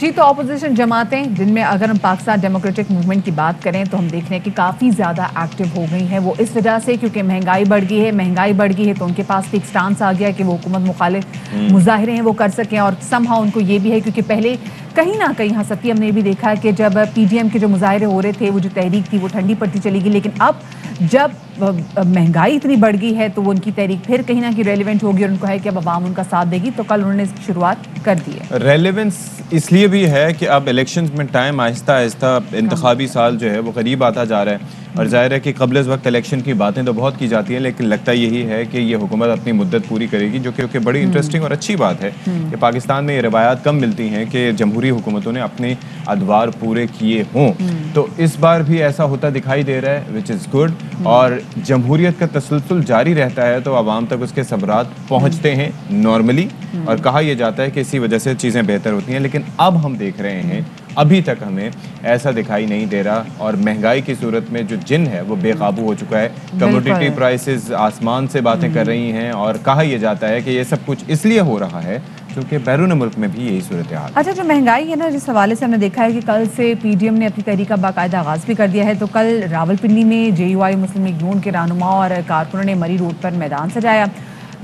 جی تو اپوزیشن جماعتیں جن میں اگر ہم پاکستان ڈیموکریٹک موومنٹ کی بات کریں تو ہم دیکھ رہے ہیں کہ کافی زیادہ ایکٹیو ہو گئی ہیں. وہ اس وجہ سے کیونکہ مہنگائی بڑھ گئی ہے تو ان کے پاس ایک سٹانس آ گیا کہ وہ حکومت مخالف مظاہرے ہیں وہ کر سکیں. اور سمہا ان کو یہ بھی ہے کیونکہ پہلے کہیں نہ کہیں ہستی ہم نے بھی دیکھا ہے کہ جب پی ڈی ایم کے جو مظاہرے ہو رہے تھے وہ جو تحریک تھی وہ ٹھنڈی پڑتی چلی گئی, لیکن اب جب مہنگائی اتنی بڑھ گئی ہے تو وہ ان کی تحریک پھر کہیں نہ کہیں ریلیونٹ ہوگی اور ان کو ہے کہ اب عوام ان کا ساتھ دے گی. تو کل انہوں نے اس کی شروعات کر دی ہے. ریلیونس اس لیے بھی ہے کہ اب الیکشنز میں ٹائم آہستہ آہستہ انتخابی سال جو ہے وہ قریب آتا جا رہا ہے, اور ظاہر ہے کہ قبل از وقت الیکشن کی باتیں تو بہت کی جاتی ہیں, لیکن لگتا یہی ہے کہ یہ حکومت اپنی مدت پوری کرے گی, جو کہ بڑی انٹرسٹنگ اور اچھی بات ہے کہ پاکستان میں یہ روایات کم ملتی ہیں کہ جمہوری حکومتوں نے اپنے ادوار پورے کیے ہوں. تو اس بار بھی ایسا ہوتا دکھائی دے رہا ہے وچ از گڈ, اور جمہوریت کا تسلسل جاری رہتا ہے تو عوام تک اس کے خبرات پہنچتے ہیں نارملی, اور کہا یہ جاتا ہے کہ اسی وجہ سے چیزیں بہتر ہوتی ہیں. لیکن اب ہم دیکھ رہے ہیں ابھی تک ہمیں ایسا دکھائی نہیں دے رہا, اور مہنگائی کی صورت میں جو جن ہے وہ بے قابو ہو چکا ہے. کموڈیٹی پرائسز آسمان سے باتیں کر رہی ہیں, اور کہا یہ جاتا ہے کہ یہ سب کچھ اس لیے ہو رہا ہے کیونکہ بیرون ملک میں بھی یہی صورتحال. اچھا, جو مہنگائی ہے نا, جس حوالے سے ہم نے دیکھا ہے کہ کل سے پی ڈی ایم نے اپنی تحریک کا باقاعدہ آغاز بھی کر دیا ہے. تو کل راولپنڈی میں جے یو آئی مسلم لیگ نون کے رہنماؤں اور کارکنوں نے مری روڈ پر میدان سجایا.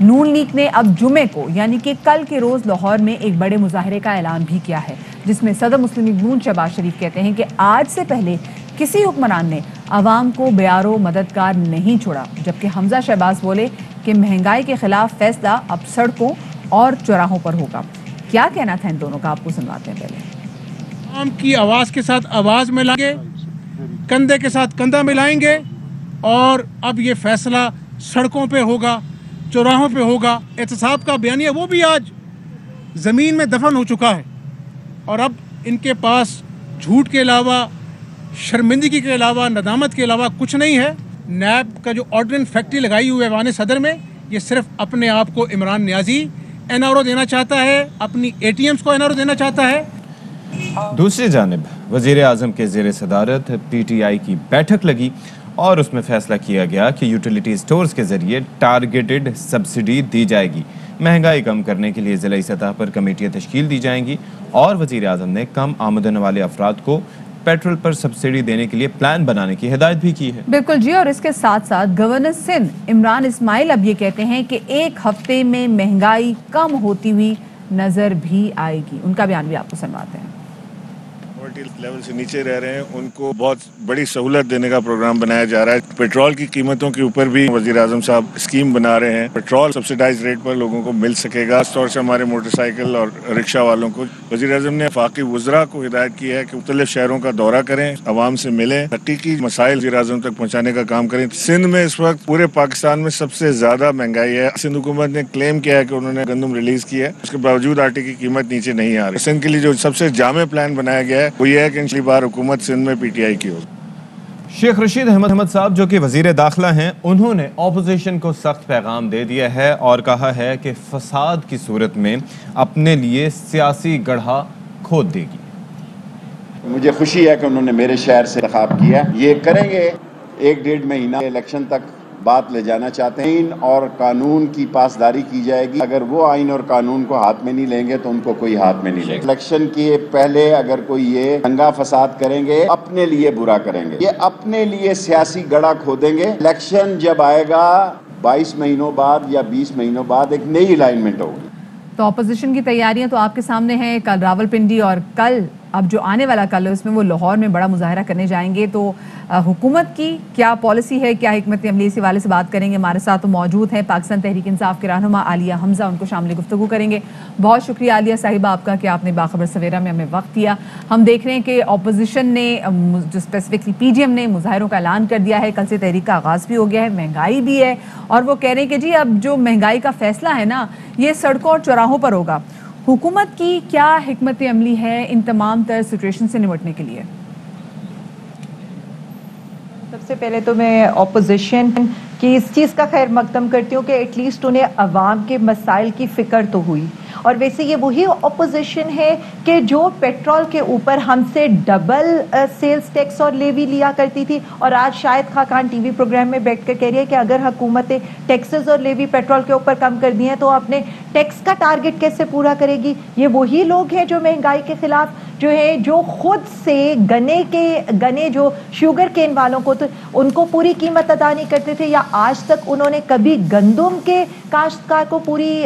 نون لیگ نے اب جمعے کو یعنی کہ کل کے روز لاہور میں ایک بڑے مظاہرے کا اعلان بھی کیا ہے, جس میں صدر مسلم لیگ نون شہباز شریف کہتے ہیں کہ آج سے پہلے کسی حکمران نے عوام کو بیار و مددگار نہیں چھوڑا, جبکہ حمزہ شہباز بولے کہ مہنگائی کے خلاف فیصلہ اب سڑکوں اور چوراہوں پر ہوگا. کیا کہنا تھا ان دونوں کا, آپ کو سنواتے ہیں. پہلے عوام کی آواز کے ساتھ آواز ملائیں گے, کندھے کے ساتھ کندھا ملائیں گے, اور اب یہ فیصلہ سڑکوں پہ ہوگا, چوراہوں پہ ہوگا. احتساب کا بیانیہ وہ بھی آج زمین میں دفن ہو چکا ہے, اور اب ان کے پاس جھوٹ کے علاوہ, شرمندگی کے علاوہ, ندامت کے علاوہ کچھ نہیں ہے. نیب کا جو آرڈیننس فیکٹری لگائی ہوئی ہے ایوان صدر میں, یہ صرف اپنے آپ کو عمران نیازی این آر او دینا چاہتا ہے, اپنی اے ٹی ایمز کو این آر او دینا چاہتا ہے. دوسری جانب وزیر اعظم کے زیر صدارت پی ٹی آئی کی بیٹھک لگی, اور اس میں فیصلہ کیا گیا کہ یوٹیلیٹی سٹورز کے ذریعے ٹارگیٹڈ سبسڈی دی جائے گی. مہنگائی کم کرنے کے لیے ضلعی سطح پر کمیٹیاں تشکیل دی جائیں گی, اور وزیر اعظم نے کم آمدن والے افراد کو پیٹرول پر سبسڈی دینے کے لیے پلان بنانے کی ہدایت بھی کی ہے. بالکل جی, اور اس کے ساتھ ساتھ گورنر سندھ عمران اسماعیل اب یہ کہتے ہیں کہ ایک ہفتے میں مہنگائی کم ہوتی ہوئی نظر بھی آئے گی. ان کا بیان بھی آپ کو سنواتے ہیں. لیول سے نیچے رہ رہے ہیں ان کو بہت بڑی سہولت دینے کا پروگرام بنایا جا رہا ہے. پیٹرول کی قیمتوں کے اوپر بھی وزیر اعظم صاحب اسکیم بنا رہے ہیں. پیٹرول سبسڈائز ریٹ پر لوگوں کو مل سکے گا, خاص طور سے ہمارے موٹر سائیکل اور رکشہ والوں کو. وزیر اعظم نے وفاقی وزراء کو ہدایت کی ہے کہ مختلف شہروں کا دورہ کریں, عوام سے ملیں, حقیقی مسائل وزیر اعظم تک پہنچانے کا کام کریں. سندھ میں اس وقت پورے پاکستان میں سب سے زیادہ مہنگائی ہے. سندھ حکومت نے کلیم کیا ہے کہ انہوں نے گندم ریلیز کی ہے, اس کے باوجود آٹے کی قیمت نیچے نہیں آ رہی. سندھ کے لیے جو سب سے جامع پلان بنایا گیا ہے وہ یہ ہے کہ انچلی بار حکومت سندھ میں پی ٹی آئی کی ہو. شیخ رشید احمد صاحب جو کہ وزیر داخلہ ہیں, انہوں نے اپوزیشن کو سخت پیغام دے دیا ہے اور کہا ہے کہ فساد کی صورت میں اپنے لیے سیاسی گڑھا کھود دے گی. مجھے خوشی ہے کہ انہوں نے میرے شہر سے انتخاب کیا. یہ کریں گے 1-1.5 مہینہ الیکشن تک بات لے جانا چاہتے ہیں. آئین اور قانون کی پاسداری کی جائے گی. اگر وہ آئین اور قانون کو ہاتھ میں نہیں لیں گے تو ان کو کوئی ہاتھ میں نہیں لے گا. الیکشن کے پہلے اگر کوئی یہ دنگا فساد کریں گے اپنے لیے برا کریں گے, یہ اپنے لیے سیاسی گڑھا کھودیں گے. الیکشن جب آئے گا 22 مہینوں بعد یا 20 مہینوں بعد ایک نئی الائنمنٹ ہوگی. تو اپوزیشن کی تیاریاں تو آپ کے سامنے ہیں. کل راولپنڈی اور کل اب جو آنے والا کل ہے اس میں وہ لاہور میں بڑا مظاہرہ کرنے جائیں گے. تو حکومت کی کیا پالیسی ہے, کیا حکمت عملی, اس حوالے سے بات کریں گے. ہمارے ساتھ موجود ہیں پاکستان تحریک انصاف کے رہنما عالیہ حمزہ, ان کو شامل گفتگو کریں گے. بہت شکریہ عالیہ صاحبہ آپ کا کہ آپ نے باخبر سویرا میں ہمیں وقت دیا. ہم دیکھ رہے ہیں کہ اپوزیشن نے جو اسپیسیفکلی پی ڈی ایم نے مظاہروں کا اعلان کر دیا ہے. کل سے تحریک کا آغاز بھی ہو گیا ہے, مہنگائی بھی ہے, اور وہ کہہ رہے ہیں کہ جی اب جو مہنگائی کا فیصلہ ہے نا یہ سڑکوں اور چوراہوں پر ہوگا. حکومت کی کیا حکمت عملی ہے ان تمام تر سچویشن سے نمٹنے کے لیے؟ سب سے پہلے تو میں اپوزیشن کی اس چیز کا خیر مقدم کرتی ہوں کہ ایٹ لیسٹ انہیں عوام کے مسائل کی فکر تو ہوئی. اور ویسے یہ وہی اپوزیشن ہے کہ جو پیٹرول کے اوپر ہم سے ڈبل سیلز ٹیکس اور لیوی لیا کرتی تھی, اور آج شاید خاقان ٹی وی پروگرام میں بیٹھ کر کہہ رہی ہے کہ اگر حکومتیں ٹیکسز اور لیوی پیٹرول کے اوپر کم کر دی ہیں تو اپنے ٹیکس کا ٹارگٹ کیسے پورا کرے گی. یہ وہی لوگ ہیں جو مہنگائی کے خلاف جو ہے, جو خود سے گنے جو شوگر کین والوں کو تو ان کو پوری قیمت ادا نہیں کرتے تھے, یا آج تک انہوں نے کبھی گندم کے کاشتکار کو پوری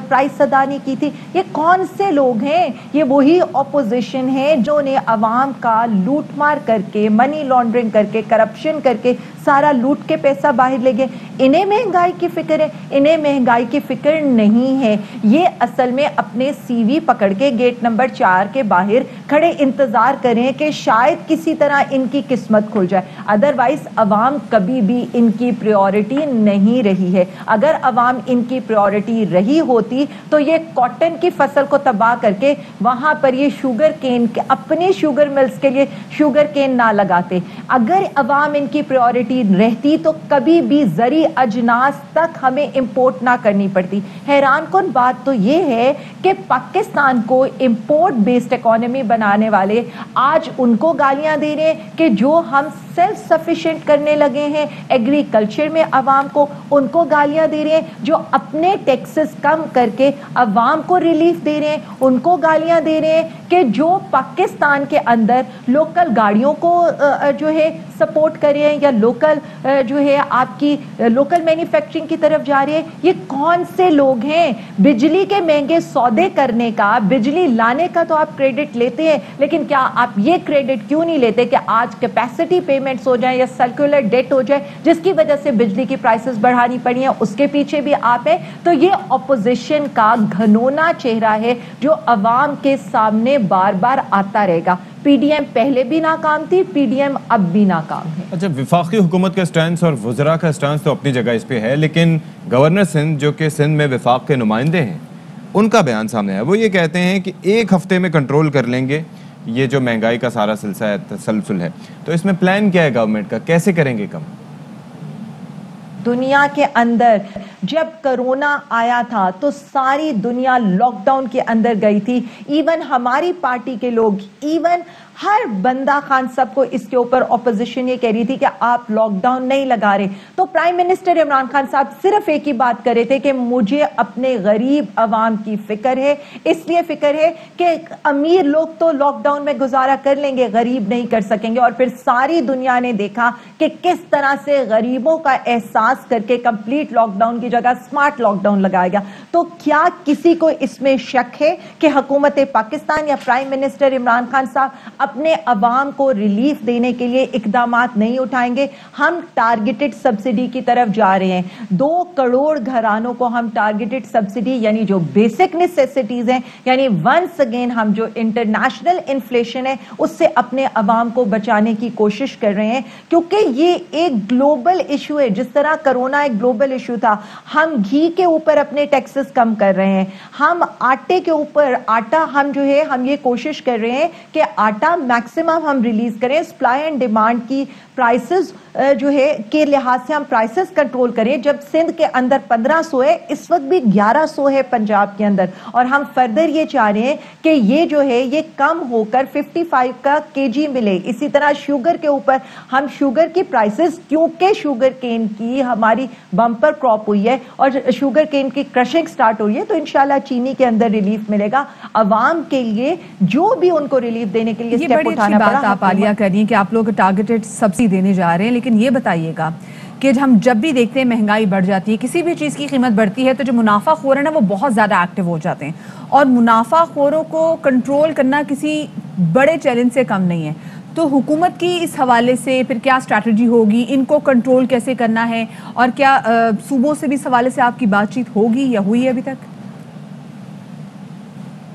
پرائس ادا نہیں کی تھی. یہ کون سے لوگ ہیں؟ یہ وہی اپوزیشن ہے جو نے عوام کا لوٹ مار کر کے, منی لانڈرنگ کر کے, کرپشن کر کے سارا لوٹ کے پیسہ باہر لے گئے. انہیں مہنگائی کی فکر ہے؟ انہیں مہنگائی کی فکر نہیں ہے. یہ اصل میں اپنے سی وی پکڑ کے گیٹ نمبر 4 کے باہر کھڑے انتظار کریں کہ شاید کسی طرح ان کی قسمت کھل جائے. ادروائز عوام کبھی بھی ان کی پریورٹی نہیں رہی ہے. اگر عوام ان کی پریورٹی رہی ہوتی تو یہ کاٹن کی فصل کو تباہ کر کے وہاں پر یہ شوگر کین اپنے شوگر ملز کے لیے شوگر کین نہ لگاتے. اگر عوام ان کی پریورٹی رہتی تو کبھی بھی زرعی اجناس تک ہمیں امپورٹ نہ کرنی پڑتی. حیران کن بات تو یہ ہے کہ پاکستان کو امپورٹ بیسڈ اکانومی بنانے والے آج ان کو گالیاں دے رہے ہیں کہ جو ہم سیلف سفیشینٹ کرنے لگے ہیں ایگریکلچر میں عوام کو, ان کو گالیاں دے رہے ہیں. جو اپنے ٹیکسز کم کر کے عوام کو ریلیف دے رہے ہیں ان کو گالیاں دے رہے ہیں کہ جو پاکستان کے اندر لوکل گاڑیوں کو جو ہے سپورٹ کر رہے ہیں یا لوکل جو ہے آپ کی لوکل مینوفیکچرنگ کی طرف جا رہے ہیں. یہ کون سے لوگ ہیں؟ بجلی کے مہنگے سودے کرنے کا, بجلی لانے کا تو آپ کریڈٹ لیتے ہیں, لیکن کیا آپ یہ کریڈٹ کیوں نہیں لیتے کہ آج کیپیسٹی پیمنٹس ہو جائیں یا سرکولر ڈیٹ ہو جائے جس کی وجہ سے بجلی کی پرائسز بڑھانی پڑی ہیں, اس کے پیچھے بھی آپ ہیں. تو یہ اپوزیشن کا گھنونا چہرہ ہے جو عوام کے سامنے بار بار آتا رہے گا. پی ڈی ایم پہلے بھی ناکام تھی, پی ڈی ایم اب بھی ناکام ہے. اچھا, وفاقی حکومت کا سٹانس اور وزراء کا سٹانس تو اپنی جگہ اس پہ ہے, لیکن گورنر سندھ جو کہ سندھ میں وفاق کے نمائندے ہیں ان کا بیان سامنے ہے. وہ یہ کہتے ہیں کہ ایک ہفتے میں کنٹرول کر لیں گے یہ جو مہنگائی کا سارا سلسلہ تسلسل ہے. تو اس میں پلان کیا ہے گورنمنٹ کا, کیسے کریں گے کم؟ دنیا کے اندر جب کرونا آیا تھا تو ساری دنیا لاک ڈاؤن کے اندر گئی تھی. ایون ہماری پارٹی کے لوگ, ایون ہر بندہ خان سب کو اس کے اوپر اپوزیشن یہ کہہ رہی تھی کہ آپ لاک ڈاؤن نہیں لگا رہے. تو پرائم منسٹر عمران خان صاحب صرف ایک ہی بات کر رہے تھے کہ مجھے اپنے غریب عوام کی فکر ہے, اس لیے فکر ہے کہ امیر لوگ تو لاک ڈاؤن میں گزارا کر لیں گے, غریب نہیں کر سکیں گے. اور پھر ساری دنیا نے دیکھا کہ کس طرح سے غریبوں کا احساس کر کے کمپلیٹ لاک ڈاؤن کی جگہ اسمارٹ لاک ڈاؤن لگایا گیا. تو کیا کسی کو اس میں شک ہے کہ حکومت پاکستان یا پرائم منسٹر عمران خان صاحب اپنے عوام کو ریلیف دینے کے لیے اقدامات نہیں اٹھائیں گے؟ ہم ٹارگیٹڈ سبسڈی کی طرف جا رہے ہیں. 2 کروڑ گھرانوں کو ہم ٹارگیٹڈ سبسڈی یعنی جو بیسک نیسیسٹیز ہیں, یعنی ونس اگین ہم جو انٹرنیشنل انفلیشن ہے اس سے اپنے عوام کو بچانے کی کوشش کر رہے ہیں, کیونکہ یہ ایک گلوبل ایشو ہے. جس طرح کرونا ایک گلوبل ایشو تھا, ہم گھی کے اوپر اپنے ٹیکسز کم کر رہے ہیں, ہم آٹے کے اوپر ہم جو ہے ہم یہ کوشش کر رہے ہیں کہ آٹا میکسیمم ہم ریلیز کریں. سپلائی اینڈ ڈیمانڈ کی پرائسز جو ہے کے لحاظ سے ہم پرائسز کنٹرول کریں. جب سندھ کے اندر 1500 ہے, اس وقت بھی 1100 ہے پنجاب کے اندر, اور ہم فردر یہ چاہ رہے ہیں کہ یہ جو ہے یہ کم ہو کر 55 کا kg ملے. اسی طرح شوگر کے اوپر ہم شوگر کی پرائسز, کیونکہ شوگر کین کی ہماری بمپر کراپ ہوئی ہے اور شوگر کین کی کرشنگ سٹارٹ ہوئی ہے, تو انشاءاللہ چینی کے اندر ریلیف ملے گا عوام کے لیے. جو بھی ان کو ریلیف دینے کے لیے یہ بڑی اچھی بات آپ عالیہ کر رہی ہیں کہ آپ لوگ ٹارگیٹڈ سبسڈی دینے جا رہے ہیں, لیکن یہ بتائیے گا کہ ہم جب بھی دیکھتے ہیں مہنگائی بڑھ جاتی ہے, کسی بھی چیز کی قیمت بڑھتی ہے, تو جو منافع خور ہیں نا وہ بہت زیادہ ایکٹیو ہو جاتے ہیں, اور منافع خوروں کو کنٹرول کرنا کسی بڑے چیلنج سے کم نہیں ہے. تو حکومت کی اس حوالے سے پھر کیا اسٹریٹجی ہوگی, ان کو کنٹرول کیسے کرنا ہے, اور کیا صوبوں سے بھی اس حوالے سے آپ کی بات چیت ہوگی یا ہوئی ہے ابھی تک؟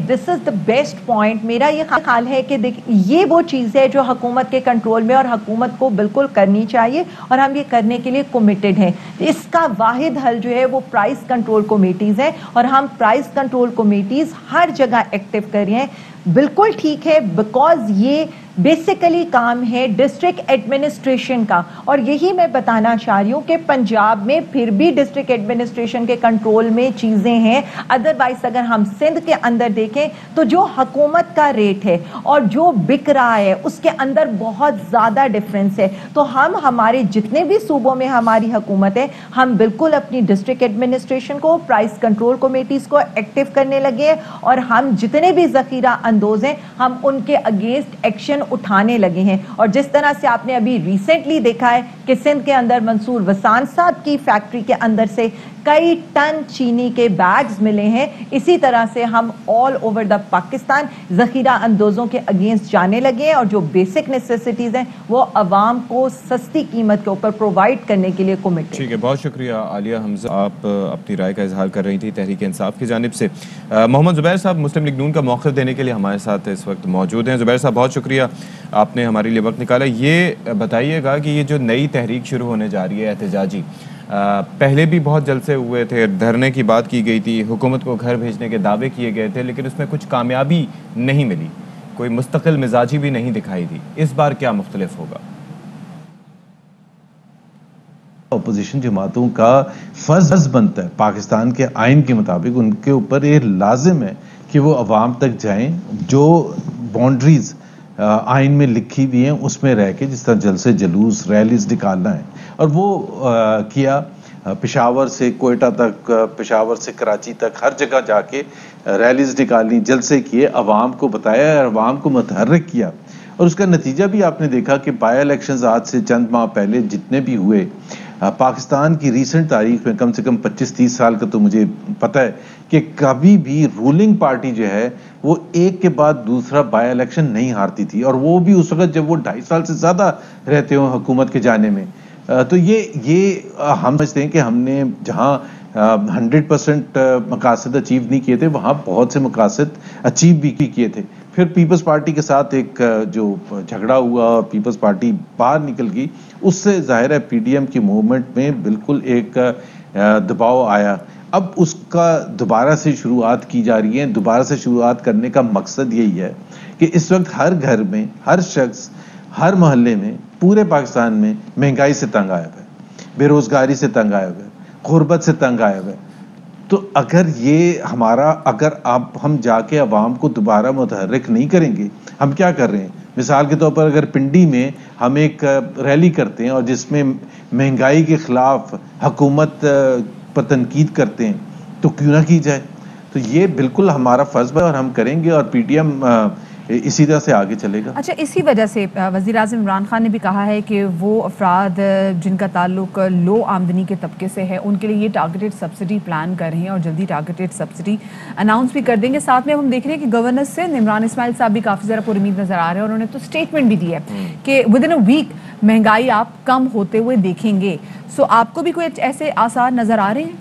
دس از دا بیسٹ پوائنٹ. میرا یہ خیال ہے کہ یہ وہ چیز ہے جو حکومت کے کنٹرول میں اور حکومت کو بالکل کرنی چاہیے, اور ہم یہ کرنے کے لیے کمیٹڈ ہیں. اس کا واحد حل جو ہے وہ پرائس کنٹرول کمیٹیز ہیں, اور ہم پرائس کنٹرول کمیٹیز ہر جگہ ایکٹیو کر رہے ہیں. بالکل ٹھیک ہے، بیکاز یہ بیسیکلی کام ہے ڈسٹرکٹ ایڈمنسٹریشن کا، اور یہی میں بتانا چاہ رہی ہوں کہ پنجاب میں پھر بھی ڈسٹرکٹ ایڈمنسٹریشن کے کنٹرول میں چیزیں ہیں. ادروائز اگر ہم سندھ کے اندر دیکھیں تو جو حکومت کا ریٹ ہے اور جو بک رہا ہے اس کے اندر بہت زیادہ ڈفرینس ہے. تو ہم ہمارے جتنے بھی صوبوں میں ہماری حکومت ہے، ہم بالکل اپنی ڈسٹرکٹ ایڈمنسٹریشن کو، پرائس کنٹرول کمیٹیز کو ایکٹیو کرنے لگے ہیں، اور ہم جتنے بھی ذخیرہ اندوز ہیں ہم ان کے اگینسٹ ایکشن اٹھانے لگے ہیں. اور جس طرح سے آپ نے ابھی ریسنٹلی دیکھا ہے کہ سندھ کے اندر منصور وسان صاحب کی فیکٹری کے اندر سے کئی ٹن چینی کے بیگز ملے ہیں، اسی طرح سے ہم آل اوور دا پاکستان ذخیرہ اندوزوں کے اگینسٹ جانے لگے ہیں، اور جو بیسک نیسیسٹیز ہیں وہ عوام کو سستی قیمت کے اوپر پرووائڈ کرنے کے لیے کمیٹڈ. ٹھیک ہے، بہت شکریہ عالیہ حمزہ، آپ اپنی رائے کا اظہار کر رہی تھی تحریک انصاف کی جانب سے. محمد زبیر صاحب مسلم لیگ نون کا موقف دینے کے لیے ہمارے ساتھ اس وقت موجود ہیں. زبیر صاحب بہت شکریہ، آپ نے ہمارے لیے وقت نکالا. یہ بتائیے گا کہ یہ جو نئی تحریک شروع ہونے جا رہی ہے احتجاجی، پہلے بھی بہت جلسے ہوئے تھے، دھرنے کی بات کی گئی تھی، حکومت کو گھر بھیجنے کے دعوے کیے گئے تھے، لیکن اس میں کچھ کامیابی نہیں ملی، کوئی مستقل مزاجی بھی نہیں دکھائی دی. اس بار کیا مختلف ہوگا؟ اپوزیشن جماعتوں کا فرض بنتا ہے پاکستان کے آئین کے مطابق، ان کے اوپر یہ لازم ہے کہ وہ عوام تک جائیں، جو باؤنڈریز آئین میں لکھی ہوئی ہیں اس میں رہ کے، جس طرح جلسے جلوس ریلیز نکالنا ہے، اور وہ کیا. پشاور سے کوئٹہ تک، پشاور سے کراچی تک، ہر جگہ جا کے ریلیز نکالنی، جلسے کیے، عوام کو بتایا اور عوام کو متحرک کیا. اور اس کا نتیجہ بھی آپ نے دیکھا کہ بائی الیکشنز آج سے چند ماہ پہلے جتنے بھی ہوئے پاکستان کی ریسنٹ تاریخ میں، کم سے کم 25-30 سال کا تو مجھے پتہ ہے کہ کبھی بھی رولنگ پارٹی جو ہے وہ ایک کے بعد دوسرا بائی الیکشن نہیں ہارتی تھی، اور وہ بھی اس وقت جب وہ 2.5 سال سے زیادہ رہتے ہوں حکومت کے جانے میں. تو یہ ہم سمجھتے ہیں کہ ہم نے جہاں 100% مقاصد اچیو نہیں کیے تھے، وہاں بہت سے مقاصد اچیو بھی کیے تھے. پھر پیپلز پارٹی کے ساتھ ایک جو جھگڑا ہوا اور پیپلز پارٹی باہر نکل گئی، اس سے ظاہر ہے پی ڈی ایم کی موومنٹ میں بالکل ایک دباؤ آیا. اب اس کا دوبارہ سے شروعات کی جا رہی ہے. دوبارہ سے شروعات کرنے کا مقصد یہی ہے کہ اس وقت ہر گھر میں، ہر شخص، ہر محلے میں، پورے پاکستان میں مہنگائی سے تنگ آیا ہوا ہے، بے روزگاری سے تنگ آیا ہوا ہے، غربت سے تنگ آیا ہوا ہے. تو اگر ہم جا کے عوام کو دوبارہ متحرک نہیں کریں گے، ہم کیا کر رہے ہیں؟ مثال کے طور پر اگر پنڈی میں ہم ایک ریلی کرتے ہیں اور جس میں مہنگائی کے خلاف حکومت پر تنقید کرتے ہیں، تو کیوں نہ کی جائے؟ تو یہ بالکل ہمارا فرض ہے اور ہم کریں گے، اور پی ٹی ایم اسی طرح سے آگے چلے گا. اچھا، اسی وجہ سے وزیر اعظم عمران خان نے بھی کہا ہے کہ وہ افراد جن کا تعلق لو آمدنی کے طبقے سے ہے ان کے لیے یہ ٹارگیٹڈ سبسڈی پلان کر رہے ہیں اور جلدی ٹارگیٹڈ سبسڈی اناؤنس بھی کر دیں گے. ساتھ میں ہم دیکھ رہے ہیں کہ گورنر سے عمران اسماعیل صاحب بھی کافی زیادہ پر امید نظر آ رہے ہیں، اور انہوں نے تو اسٹیٹمنٹ بھی دی ہے کہ ود ان اے ویک مہنگائی آپ کم ہوتے ہوئے دیکھیں گے. سو آپ کو بھی کوئی ایسے آثار نظر آ رہے ہیں؟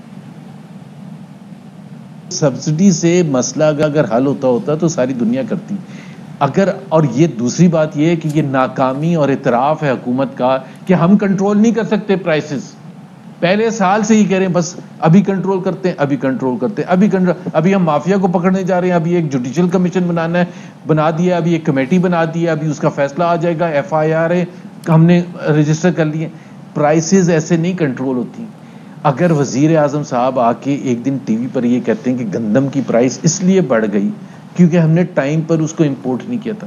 سبسڈی سے مسئلہ اگر حل ہوتا تو ساری دنیا کرتی. اور یہ دوسری بات یہ ہے کہ یہ ناکامی اور اعتراف ہے حکومت کا کہ ہم کنٹرول نہیں کر سکتے پرائسز. پہلے سال سے ہی کہہ رہے ہیں بس ابھی کنٹرول کرتے ہیں، ابھی ہم مافیا کو پکڑنے جا رہے ہیں، ابھی ایک جوڈیشل کمیشن بنا دیا، ابھی ایک کمیٹی بنا دی ہے، ابھی اس کا فیصلہ آ جائے گا، FIR ہم نے رجسٹر کر لیے. پرائسز ایسے نہیں کنٹرول ہوتی. اگر وزیر اعظم صاحب آ کے ایک دن ٹی وی پر یہ کہتے ہیں کہ گندم کی پرائس اس لیے بڑھ گئی کیونکہ ہم نے ٹائم پر اس کو امپورٹ نہیں کیا تھا،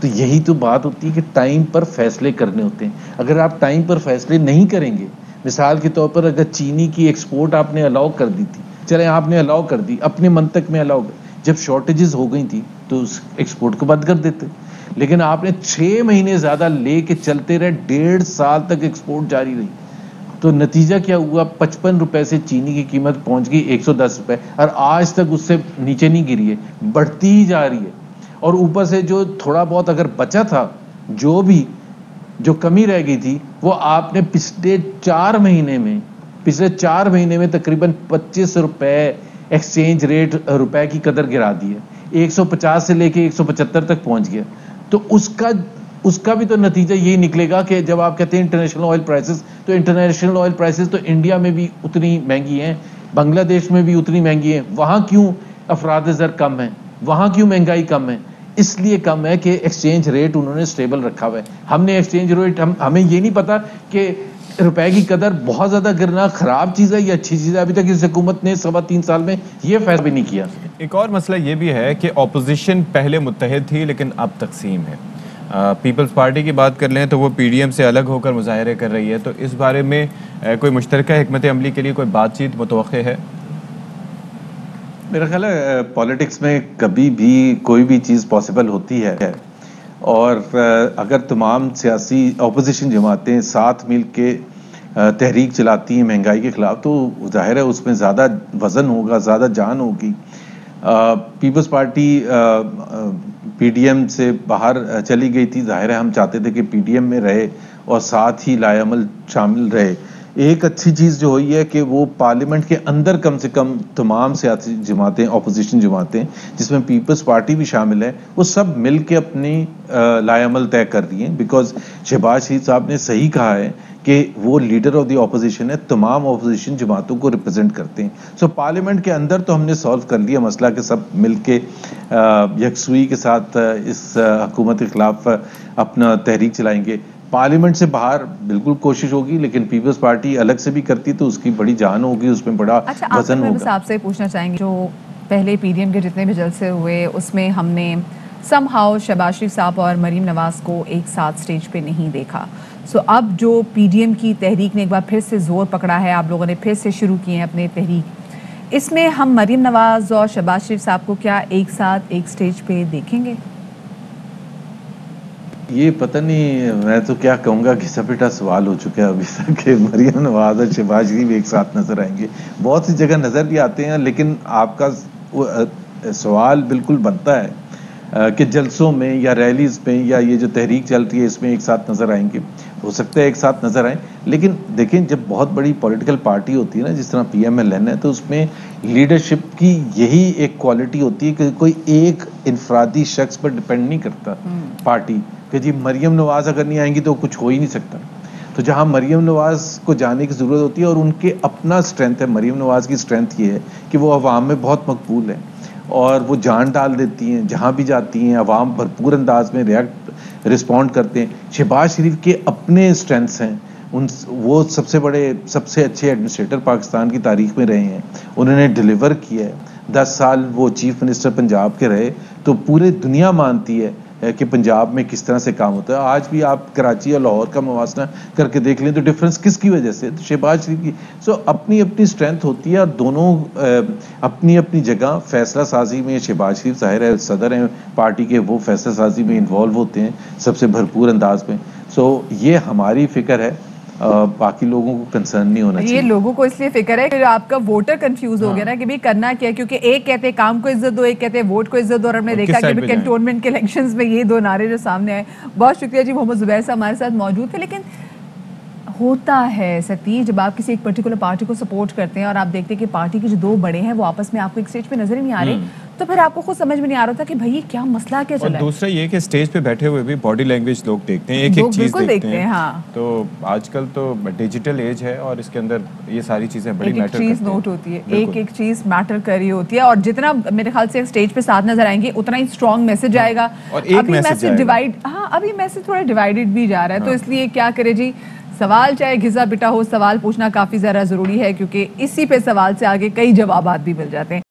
تو یہی تو بات ہوتی ہے کہ ٹائم پر فیصلے کرنے ہوتے ہیں. اگر آپ ٹائم پر فیصلے نہیں کریں گے، مثال کے طور پر اگر چینی کی ایکسپورٹ آپ نے الاؤ کر دی تھی، چلے آپ نے الاؤ کر دی اپنے منطق میں الاؤ، جب شارٹیجز ہو گئی تھی تو اس ایکسپورٹ کو بند کر دیتے. لیکن آپ نے 6 مہینے زیادہ لے کے چلتے رہے، 1.5 سال تک ایکسپورٹ جاری رہی. تو نتیجہ کیا ہوا؟ 55 روپے سے چینی کی قیمت پہنچ گئی 110 روپے، اور آج تک اس سے نیچے نہیں گری ہے، بڑھتی ہی جا رہی ہے. اور اوپر سے جو تھوڑا بہت اگر بچا تھا، جو کمی رہ گئی تھی، وہ آپ نے پچھلے 4 مہینے میں تقریباً 25 روپے ایکسچینج ریٹ روپے کی قدر گرا دی ہے، 150 سے لے کے 175 تک پہنچ گیا. تو اس کا بھی تو نتیجہ یہی نکلے گا کہ جب آپ کہتے ہیں انٹرنیشنل آئل پرائسز، تو انٹرنیشنل آئل پرائسز تو انڈیا میں بھی اتنی مہنگی ہیں، بنگلہ دیش میں بھی اتنی مہنگی ہیں. وہاں کیوں افراد زر کم ہیں؟ وہاں کیوں مہنگائی کم ہے؟ اس لیے کم ہے کہ ایکسچینج ریٹ انہوں نے سٹیبل رکھا ہوا ہے. ہم نے ایکسچینج ریٹ ہمیں یہ نہیں پتا کہ روپے کی قدر بہت زیادہ گرنا خراب چیز ہے یا اچھی چیز ہے. ابھی تک اس حکومت نے 3.25 سال میں یہ فیصلہ بھی نہیں کیا. ایک اور مسئلہ یہ بھی ہے کہ اپوزیشن پہلے متحد تھی لیکن اب تقسیم ہے. پیپلز پارٹی کی بات کر لیں تو وہ پی ڈی ایم سے الگ ہو کر مظاہرے کر رہی ہے, تو اس بارے میں کوئی مشترکہ حکمت عملی کے لیے کوئی بات چیت متوقع ہے؟ میرا خیال ہے پولیٹکس میں کبھی بھی کوئی بھی چیز پاسبل ہوتی ہے, اور اگر تمام سیاسی اپوزیشن جماعتیں ساتھ مل کے تحریک چلاتی ہیں مہنگائی کے خلاف, تو ظاہر ہے اس میں زیادہ وزن ہوگا, زیادہ جان ہوگی. Peoples Party P D M سے باہر چلی گئی تھی, ظاہر ہے ہم چاہتے تھے کہ پی ڈی ایم میں رہے اور ساتھ ہی لائے عمل شامل رہے. ایک اچھی چیز جو ہوئی ہے کہ وہ پارلیمنٹ کے اندر کم سے کم تمام سیاسی جماعتیں, اپوزیشن جماعتیں جس میں پیپلز پارٹی بھی شامل ہے, وہ سب مل کے اپنی لائے عمل طے کر رہی ہیں. بیکاز شہباز شریف صاحب نے صحیح کہا ہے کہ وہ لیڈر آف دی اپوزیشن ہے, تمام اپوزیشن جماعتوں کو ریپرزینٹ کرتے ہیں. سو پارلیمنٹ کے اندر تو ہم نے سالو کر لیا مسئلہ کہ سب مل کے یکسوئی کے ساتھ اس حکومت کے خلاف اپنا تحریک چلائیں گے. پارلیمنٹ سے باہر بالکل کوشش ہوگی, لیکن پیپلز پارٹی الگ سے بھی کرتی تو اس کی بڑی جان ہوگی, اس میں بڑا وزن ہوگا. اچھا, آپ سے پوچھنا چاہیں گے جو پہلے پی ڈی ایم کے جتنے بھی جلسے ہوئے اس میں ہم نے سم ہاؤ شہباز شریف صاحب اور مریم نواز کو ایک ساتھ سٹیج پہ نہیں دیکھا. سو اب جو پی ڈی ایم کی تحریک نے ایک بار پھر سے زور پکڑا ہے, آپ لوگوں نے پھر سے شروع کیے ہیں اپنے تحریک, اس میں ہم مریم نواز اور شہباز شریف صاحب کو کیا ایک ساتھ ایک سٹیج پہ دیکھیں گے؟ یہ پتہ نہیں, میں تو کیا کہوں گا, گھسا پٹا سوال ہو چکا ہے ابھی تک کہ مریم نواز اور شہباز شریف ایک ساتھ نظر آئیں گے. بہت سی جگہ نظر بھی آتے ہیں, لیکن آپ کا سوال بالکل بنتا ہے کہ جلسوں میں یا ریلیز میں یا یہ جو تحریک چل رہی ہے اس میں ایک ساتھ نظر آئیں گے. ہو سکتا ہے ایک ساتھ نظر آئیں, لیکن دیکھیں جب بہت بڑی پولیٹیکل پارٹی ہوتی ہے نا, جس طرح پی ایم ایل این ہے, تو اس میں لیڈرشپ کی یہی ایک کوالٹی ہوتی ہے کہ کوئی ایک انفرادی شخص پر ڈپینڈ نہیں کرتا پارٹی کہ جی مریم نواز اگر نہیں آئیں گی تو کچھ ہو ہی نہیں سکتا. تو جہاں مریم نواز کو جانے کی ضرورت ہوتی ہے, اور ان کے اپنا سٹرینتھ ہے, مریم نواز کی سٹرینتھ یہ ہے کہ وہ عوام میں بہت مقبول ہے اور وہ جان ڈال دیتی ہیں, جہاں بھی جاتی ہیں عوام بھرپور انداز میں رسپونڈ کرتے ہیں. شہباز شریف کے اپنے سٹرینتھس ہیں, وہ سب سے اچھے ایڈمنسٹریٹر پاکستان کی تاریخ میں رہے ہیں, انہوں نے ڈیلیور کیا ہے. 10 سال وہ چیف منسٹر پنجاب کے رہے, تو پورے دنیا مانتی ہے کہ پنجاب میں کس طرح سے کام ہوتا ہے. آج بھی آپ کراچی اور لاہور کا موازنہ کر کے دیکھ لیں تو ڈفرنس کس کی وجہ سے, تو شہباز شریف کی. سو اپنی اپنی سٹرینتھ ہوتی ہے, اور دونوں اپنی اپنی جگہ فیصلہ سازی میں, شہباز شریف ظاہر ہے صدر ہیں پارٹی کے, وہ فیصلہ سازی میں انوالو ہوتے ہیں سب سے بھرپور انداز میں. سو یہ ہماری فکر ہے, باقی لوگوں کو کنسرن نہیں ہونا چاہیے. یہ لوگوں کو اس لیے فکر ہے کہ آپ کا ووٹر کنفیوز ہو گیا نا کہ بھی کرنا کیا, کیونکہ ایک کہتے ہیں کام کو عزت دو, ایک کہتے ہیں ووٹ کو عزت دو, اور ہم نے دیکھا کہ کنٹونمنٹ کے الیکشنز میں یہ 2 نعرے جو سامنے آئے. بہت شکریہ جی, محمد زبیر صاحب ہمارے ساتھ موجود تھے. لیکن ہوتا ہے ستیش, جب آپ کسی ایک پرٹیکولر پارٹی کو سپورٹ کرتے ہیں اور آپ دیکھتے ہیں کہ پارٹی کے جو 2 بڑے ہیں وہ آپس میں آپ کو ایک سٹیج پہ نظر ہی نہیں آ رہے, تو پھر آپ کو خود سمجھ میں نہیں آ رہا تھا کہ بھائی کیا مسئلہ کیا چل رہا ہے. دوسرا یہ کہ سٹیج پہ بیٹھے ہوئے بھی باڈی لینگویج لوگ دیکھتے ہیں, ایک ایک چیز دیکھتے ہیں. ہاں, تو آج کل تو ڈیجیٹل ایج ہے اور اس کے اندر یہ ساری چیزیں بڑی میٹر کرتی ہیں. ایک چیز نوٹ ہوتی ہے, ایک ایک چیز میٹر کر رہی ہوتی ہے, اور جتنا میرے خیال سے سٹیج پہ ساتھ نظر آئیں گے اتنا ہی اسٹرانگ میسج آئے گا. اور ایک میسج ڈیوائڈ, ہاں ابھی میسج تھوڑا ڈیوائڈڈ بھی جا رہا ہے. تو اس لیے کیا کرے جی, سوال چاہے گھسا پٹا ہو, سوال پوچھنا کافی زیادہ ضروری ہے, کیونکہ اسی پہ سوال سے آگے کئی جوابات بھی مل جاتے ہیں.